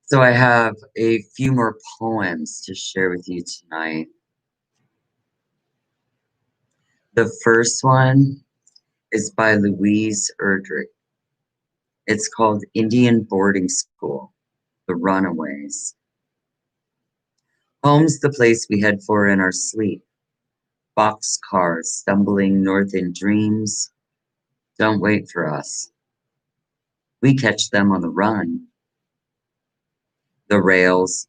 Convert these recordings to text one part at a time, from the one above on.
So I have a few more poems to share with you tonight. The first one is by Louise Erdrich. It's called Indian Boarding School, The Runaways. Home's the place we head for in our sleep. Boxcars stumbling north in dreams. Don't wait for us. We catch them on the run. The rails,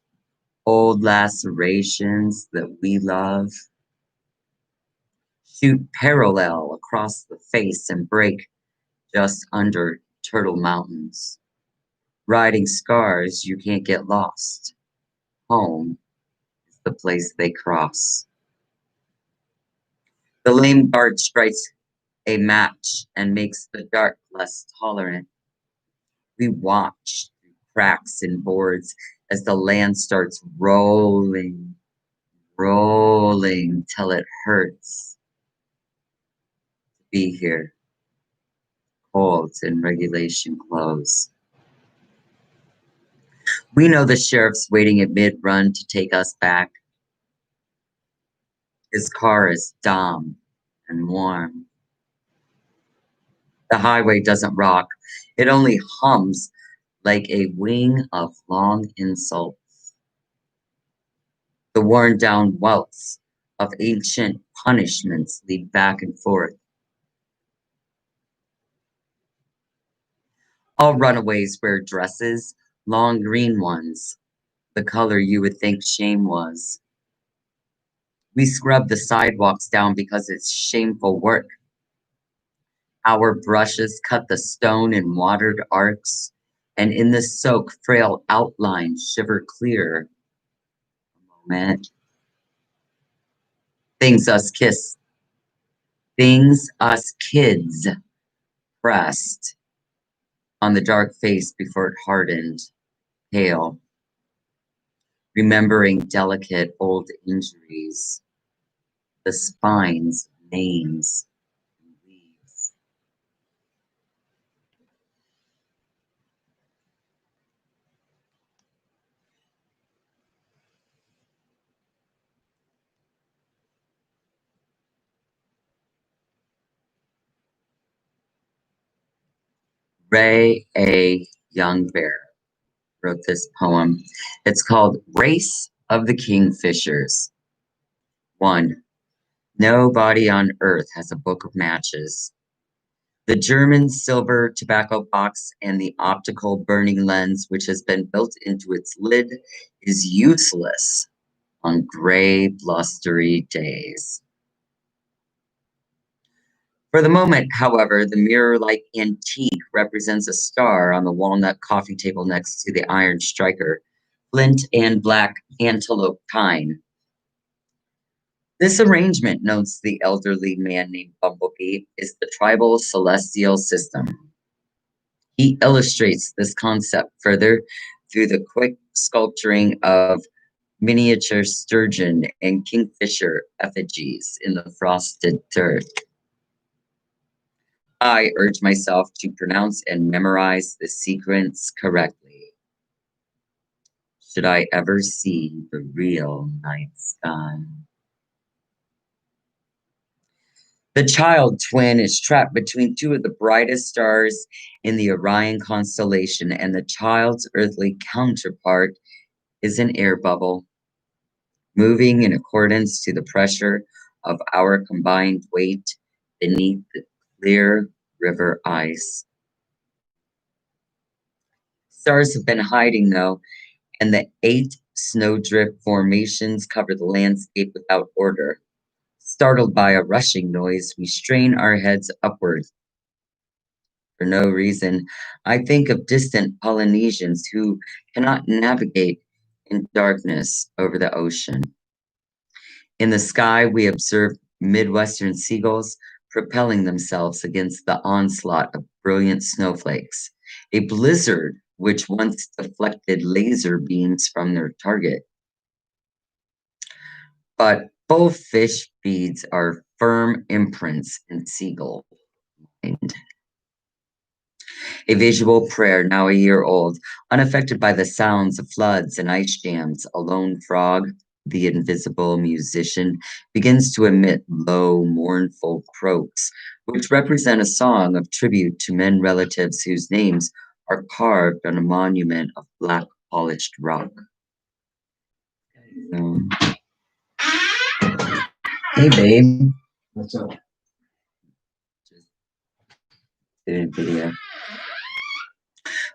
old lacerations that we love. Shoot parallel across the face and break just under Turtle Mountains. Riding scars, you can't get lost. Home is the place they cross. The lame guard strikes a match and makes the dark less tolerant. We watch through cracks in boards as the land starts rolling, rolling till it hurts to be here, cold in regulation clothes. We know the sheriff's waiting at mid-run to take us back. His car is dumb and warm. The highway doesn't rock. It only hums like a wing of long insults. The worn-down welts of ancient punishments lead back and forth. All runaways wear dresses, long green ones, the color you would think shame was. We scrub the sidewalks down because it's shameful work. Our brushes cut the stone in watered arcs, and in the soak, frail outlines shiver clear. A moment. Things us kiss. Things us kids pressed on the dark face before it hardened, pale, remembering delicate old injuries, the spines, names, leaves. Ray A. Young Bear wrote this poem. It's called Race of the Kingfishers. 1. Nobody on earth has a book of matches. The German silver tobacco box and the optical burning lens, which has been built into its lid, is useless on gray, blustery days. For the moment, however, the mirror-like antique represents a star on the walnut coffee table next to the iron striker, flint and black antelope pine. This arrangement, notes the elderly man named Bumblebee, is the tribal celestial system. He illustrates this concept further through the quick sculpturing of miniature sturgeon and kingfisher effigies in the frosted dirt. I urge myself to pronounce and memorize the sequence correctly. Should I ever see the real night sky? The child twin is trapped between two of the brightest stars in the Orion constellation, and the child's earthly counterpart is an air bubble, moving in accordance to the pressure of our combined weight beneath the clear river ice. Stars have been hiding, though, and the 8 snowdrift formations cover the landscape without order. Startled by a rushing noise, we strain our heads upward. For no reason, I think of distant Polynesians who cannot navigate in darkness over the ocean. In the sky, we observe Midwestern seagulls propelling themselves against the onslaught of brilliant snowflakes, a blizzard which once deflected laser beams from their target. But both fish feeds are firm imprints in seagull mind. A visual prayer now a year old, unaffected by the sounds of floods and ice jams, a lone frog, the invisible musician, begins to emit low, mournful croaks, which represent a song of tribute to men relatives whose names are carved on a monument of black polished rock. So, hey, babe. What's up? Just did a video.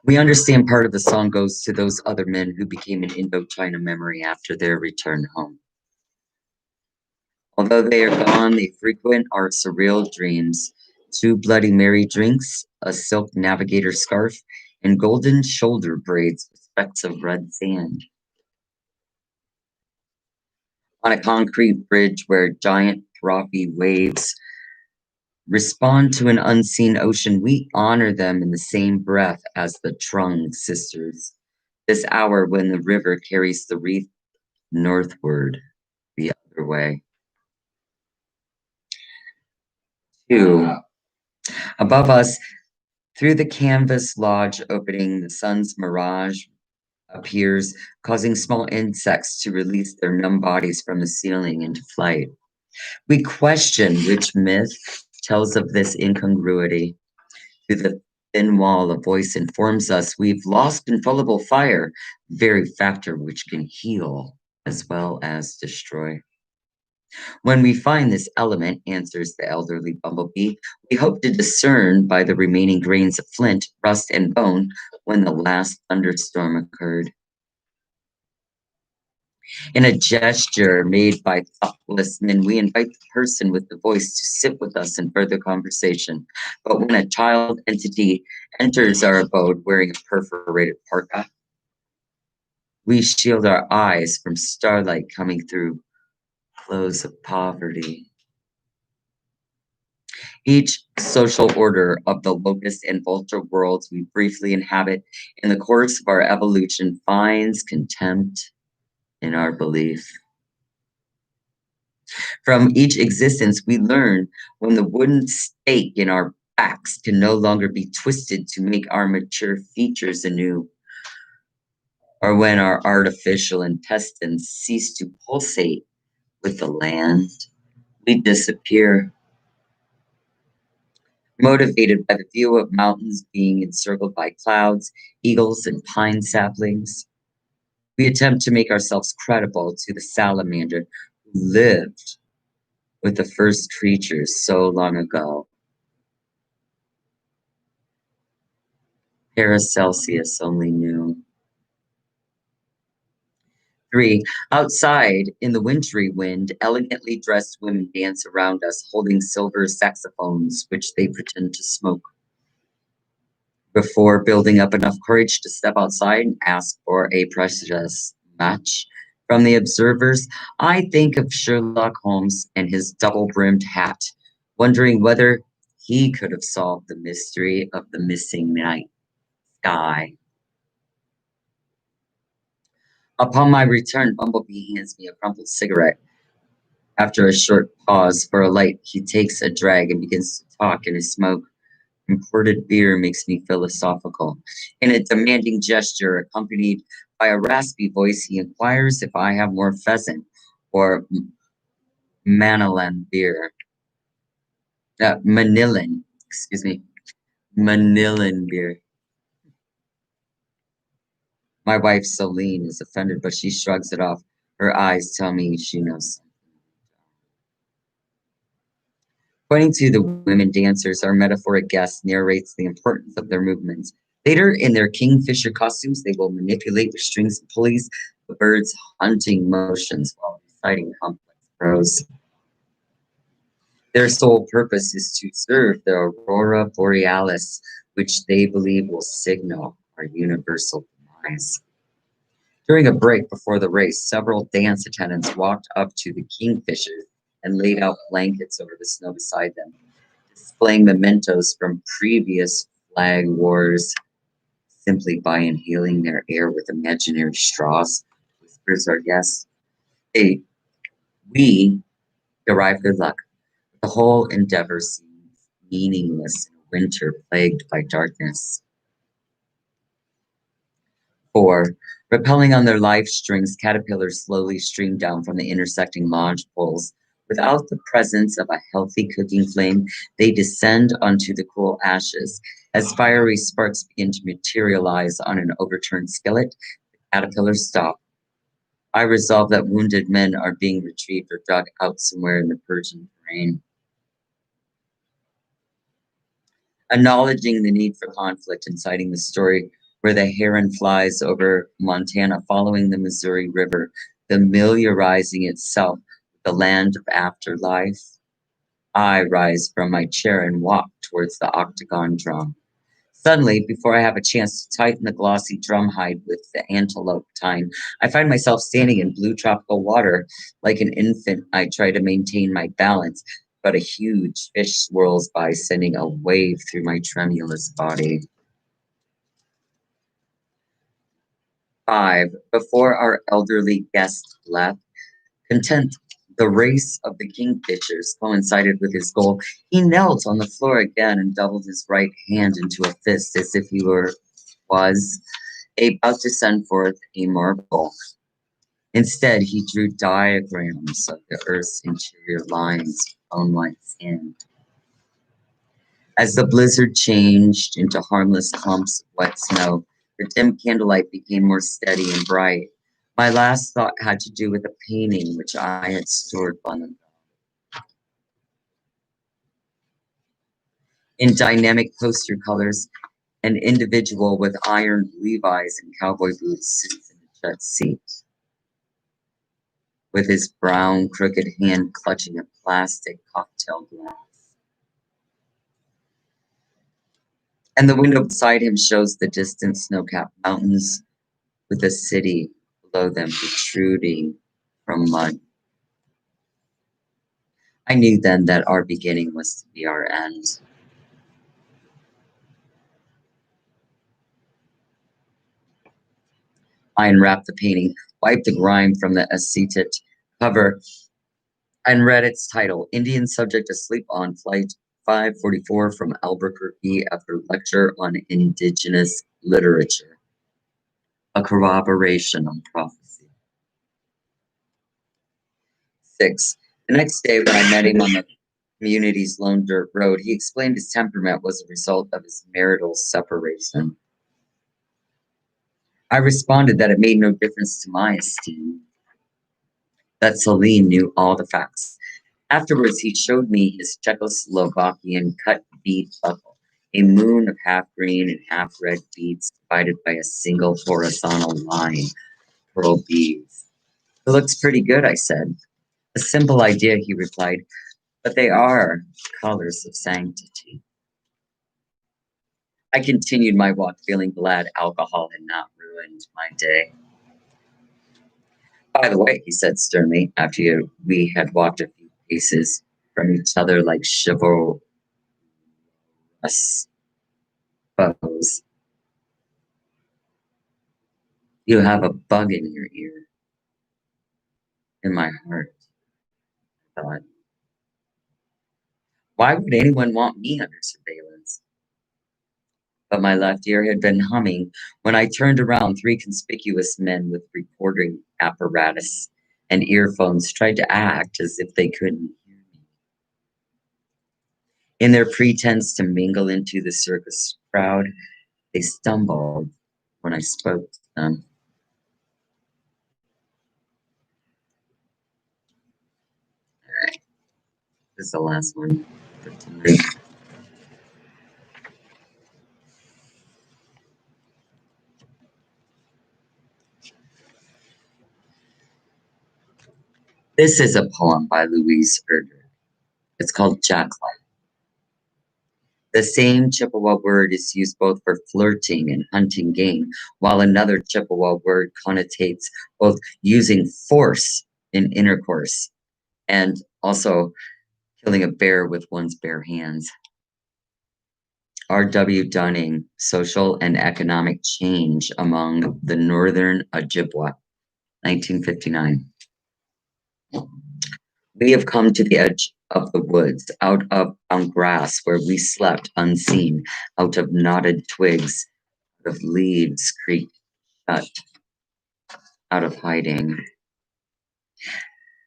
We understand part of the song goes to those other men who became an Indochina memory after their return home. Although they are gone, they frequent our surreal dreams. 2 Bloody Mary drinks, a silk navigator scarf, and golden shoulder braids with specks of red sand. On a concrete bridge where giant frothy waves respond to an unseen ocean, we honor them in the same breath as the Trung sisters. This hour when the river carries the wreath northward, the other way. 2. Above us, through the canvas lodge opening, the sun's mirage appears, causing small insects to release their numb bodies from the ceiling into flight. We question which myth tells of this incongruity. Through the thin wall, a voice informs us we've lost controllable fire, the very factor which can heal as well as destroy. When we find this element, answers the elderly bumblebee, we hope to discern by the remaining grains of flint, rust, and bone when the last thunderstorm occurred. In a gesture made by thoughtless men, we invite the person with the voice to sit with us in further conversation. But when a child entity enters our abode wearing a perforated parka, we shield our eyes from starlight coming through clothes of poverty. Each social order of the locust and vulture worlds we briefly inhabit in the course of our evolution finds contempt in our belief. From each existence, we learn when the wooden stake in our backs can no longer be twisted to make our mature features anew, or when our artificial intestines cease to pulsate with the land, we disappear. Motivated by the view of mountains being encircled by clouds, eagles, and pine saplings, we attempt to make ourselves credible to the salamander who lived with the first creatures so long ago. Paracelsus only knew. 3. Outside, in the wintry wind, elegantly dressed women dance around us, holding silver saxophones, which they pretend to smoke. Before building up enough courage to step outside and ask for a precious match from the observers, I think of Sherlock Holmes and his double-brimmed hat, wondering whether he could have solved the mystery of the missing night sky. Upon my return, Bumblebee hands me a crumpled cigarette. After a short pause for a light, he takes a drag and begins to talk in his smoke. Imported beer makes me philosophical. In a demanding gesture, accompanied by a raspy voice, he inquires if I have more pheasant or Manilan beer. Manilan beer. My wife, Celine, is offended, but she shrugs it off. Her eyes tell me she knows. Pointing to the women dancers, our metaphoric guest narrates the importance of their movements. Later, in their Kingfisher costumes, they will manipulate the strings and pulleys, the birds' hunting motions while reciting complex prose. Their sole purpose is to serve the aurora borealis, which they believe will signal our universal demise. During a break before the race, several dance attendants walked up to the Kingfishers and laid out blankets over the snow beside them, displaying mementos from previous flag wars. Simply by inhaling their air with imaginary straws, whispers our guest. We derive good luck. The whole endeavor seems meaningless in a winter plagued by darkness. 4. Rappelling on their life strings, caterpillars slowly stream down from the intersecting lodge poles. Without the presence of a healthy cooking flame, they descend onto the cool ashes. As fiery sparks begin to materialize on an overturned skillet, the caterpillars stop. I resolve that wounded men are being retrieved or dug out somewhere in the Persian terrain. Acknowledging the need for conflict and citing the story where the heron flies over Montana following the Missouri River, familiarizing itself with the land of afterlife. I rise from my chair and walk towards the octagon drum. Suddenly, before I have a chance to tighten the glossy drum hide with the antelope tine, I find myself standing in blue tropical water. Like an infant, I try to maintain my balance, but a huge fish swirls by, sending a wave through my tremulous body. 5. Before our elderly guest left, content the race of the Kingfishers coincided with his goal, he knelt on the floor again and doubled his right hand into a fist as if he was about to send forth a marble. Instead, he drew diagrams of the Earth's interior lines, bone-like skin. As the blizzard changed into harmless clumps of wet snow, the dim candlelight became more steady and bright. My last thought had to do with a painting which I had stored long ago. In dynamic poster colors, an individual with ironed Levi's and cowboy boots sits in a jet seat, with his brown, crooked hand clutching a plastic cocktail glass. And the window beside him shows the distant snow-capped mountains, with the city below them protruding from mud. I knew then that our beginning was to be our end. I unwrapped the painting, wiped the grime from the acetate cover, and read its title, Indian Subject Asleep on Flight 544 from Albuquerque after lecture on indigenous literature. A corroboration on prophecy. 6. The next day when I met him on the community's lone dirt road, he explained his temperament was a result of his marital separation. I responded that it made no difference to my esteem, that Celine knew all the facts. Afterwards, he showed me his Czechoslovakian cut bead buckle, a moon of half green and half red beads divided by a single horizontal line, pearl beads. It looks pretty good, I said. A simple idea, he replied, but they are colors of sanctity. I continued my walk, feeling glad alcohol had not ruined my day. By the way, he said sternly, after we had walked a few paces from each other like chivalrous foes, you have a bug in your ear. In my heart, I thought, why would anyone want me under surveillance? But my left ear had been humming. When I turned around, 3 conspicuous men with recording apparatus and earphones tried to act as if they couldn't hear me. In their pretense to mingle into the circus crowd, they stumbled when I spoke to them. All right, this is the last one for tonight. This is a poem by Louise Erdrich. It's called Jacqueline. The same Chippewa word is used both for flirting and hunting game, while another Chippewa word connotates both using force in intercourse and also killing a bear with one's bare hands. R.W. Dunning, Social and Economic Change Among the Northern Ojibwa, 1959. We have come to the edge of the woods, out of on grass where we slept unseen, out of knotted twigs, out of leaves creaked shut out of hiding.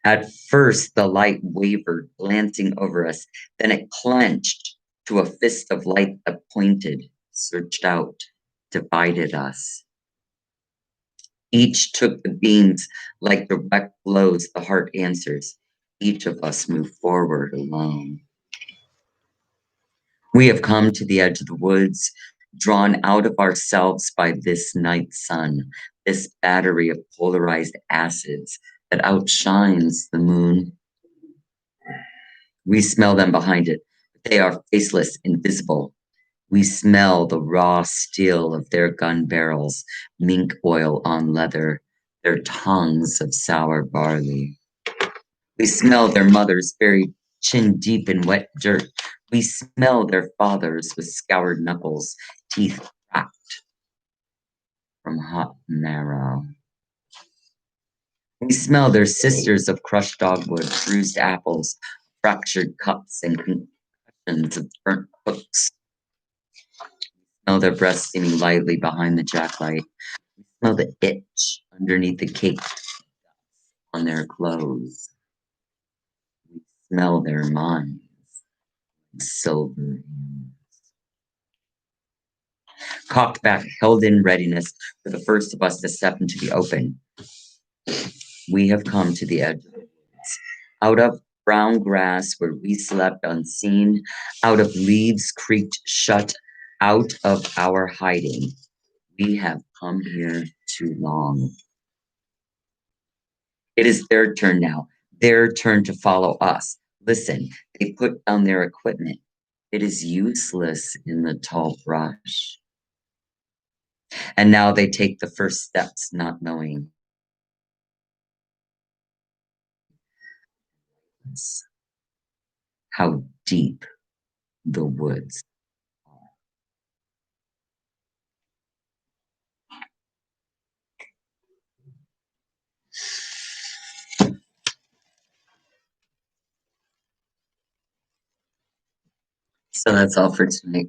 At first, the light wavered, glancing over us. Then it clenched to a fist of light that pointed, searched out, divided us. Each took the beams like direct blows the heart answers. Each of us moved forward alone. We have come to the edge of the woods, drawn out of ourselves by this night sun, this battery of polarized acids that outshines the moon. We smell them behind it, but they are faceless, invisible. We smell the raw steel of their gun barrels, mink oil on leather, their tongues of sour barley. We smell their mothers buried chin deep in wet dirt. We smell their fathers with scoured knuckles, teeth cracked from hot marrow. We smell their sisters of crushed dogwood, bruised apples, fractured cups, and concussions of burnt hooks. We smell their breasts steaming lightly behind the jacklight. We smell the itch underneath the cake on their clothes. We smell their minds, silver cocked back, held in readiness for the first of us to step into the open. We have come to the edge of the woods, out of brown grass where we slept unseen, out of leaves creaked shut, out of our hiding. We have come here too long. It is their turn now, their turn to follow us. Listen, they put down their equipment. It is useless in the tall brush. And now they take the first steps, not knowing how deep the woods are. So that's all for tonight.